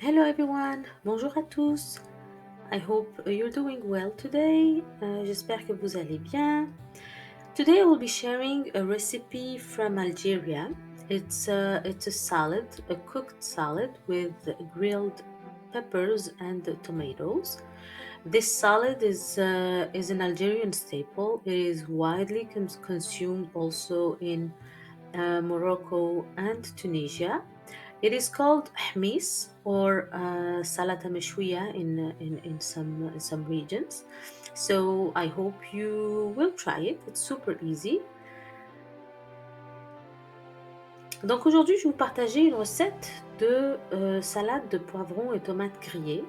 Hello everyone, bonjour à tous. I hope you're doing well today. J'espère que vous allez bien. Today I will be sharing a recipe from Algeria. It's a salad, a cooked salad with grilled peppers and tomatoes. This salad is an Algerian staple. It is widely consumed also in Morocco and Tunisia. It is called Hmiss or Salata Meshwiya in some regions. So I hope you will try it. It's super easy. Donc aujourd'hui, je vais vous partager une recette de salade de poivrons et tomates grillées.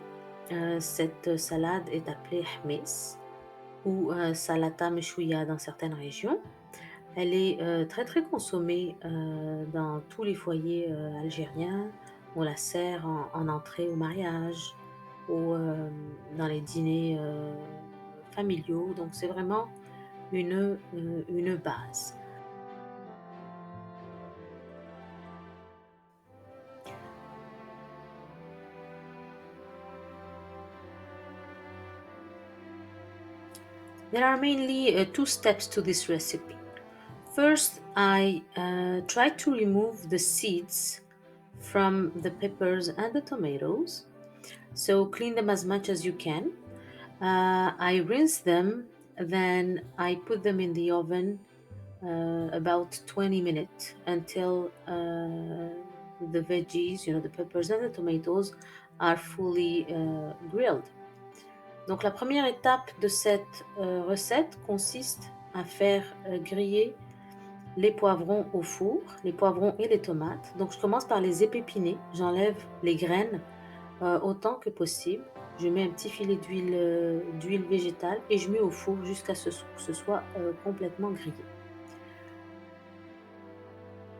Cette salade est appelée Hmiss ou Salata Meshwiya dans certaines régions. Elle est très très consommée dans tous les foyers algériens. On la sert en entrée au mariage ou dans les dîners familiaux. Donc c'est vraiment une base. There are mainly two steps to this recipe. First, I try to remove the seeds from the peppers and the tomatoes. So clean them as much as you can. I rinse them, then I put them in the oven about 20 minutes until the veggies, the peppers and the tomatoes, are fully grilled. Donc la première étape de cette recette consiste à faire griller les poivrons au four, les poivrons et les tomates. Donc je commence par les épépiner, j'enlève les graines autant que possible. Je mets un petit filet d'huile végétale et je mets au four jusqu'à ce que ce soit complètement grillé.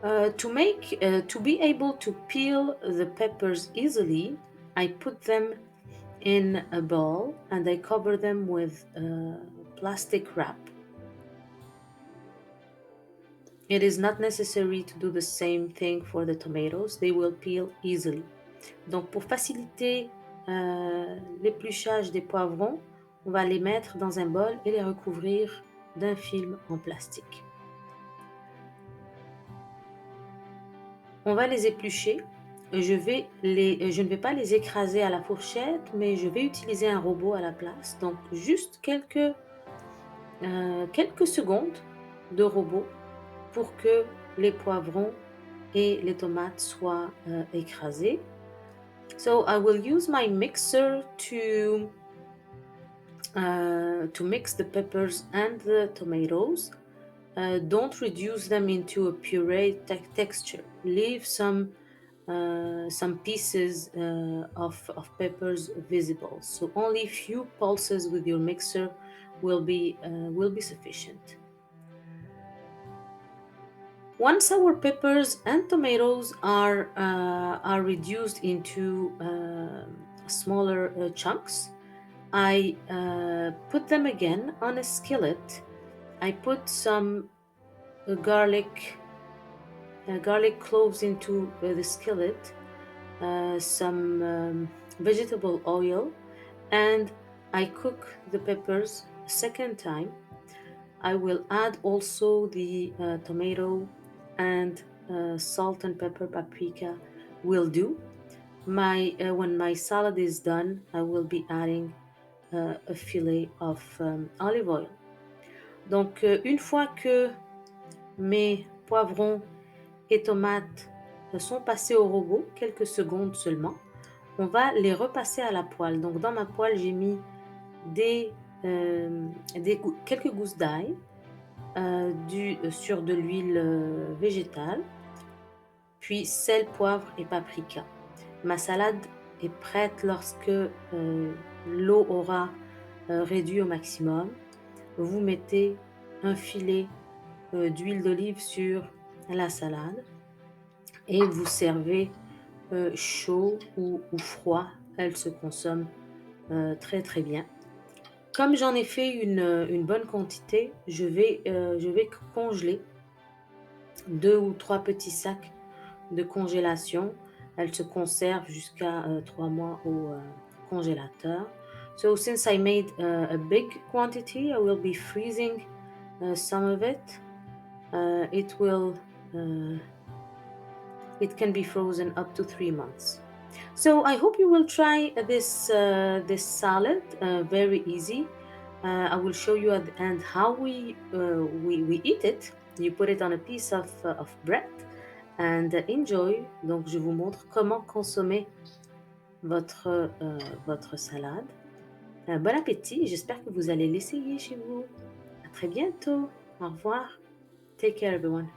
To be able to peel the peppers easily, I put them in a bowl and I cover them with plastic wrap. It is not necessary to do the same thing for the tomatoes. They will peel easily. Donc pour faciliter l'épluchage des poivrons, on va les mettre dans un bol et les recouvrir d'un film en plastique. On va les éplucher. Je ne vais pas les écraser à la fourchette, mais je vais utiliser un robot à la place. Donc juste quelques secondes de robot pour que les poivrons et les tomates soient écrasés. So I will use my mixer to mix the peppers and the tomatoes. Don't reduce them into a puree texture. Leave some pieces of peppers visible. So only few pulses with your mixer will be sufficient. Once our peppers and tomatoes are reduced into smaller chunks, I put them again on a skillet. I put some garlic cloves into the skillet, some vegetable oil, and I cook the peppers a second time. I will add also the tomato and salt and pepper, paprika will do. When my salad is done, I will be adding a filet of olive oil. Donc une fois que mes poivrons et tomates sont passés au robot, quelques secondes seulement, on va les repasser à la poêle. Donc dans ma poêle, j'ai mis quelques gousses d'ail sur de l'huile végétale, puis sel, poivre et paprika. Ma salade est prête lorsque l'eau aura réduit au maximum. Vous mettez un filet d'huile d'olive sur la salade et vous servez chaud ou froid. Elle se consomme très très bien. Comme j'en ai fait une bonne quantité, je vais congeler 2 ou 3 petits sacs de congélation Elle se conserve jusqu'à 3 mois au congélateur. So since I made a big quantity, I will be freezing some of it. It will it can be frozen up to 3 months. So I hope you will try this salad. Very easy. I will show you at the end how we eat it. You put it on a piece of bread and enjoy. Donc je vous montre comment consommer votre salade. Bon appétit. J'espère que vous allez l'essayer chez vous. À très bientôt. Au revoir. Take care everyone.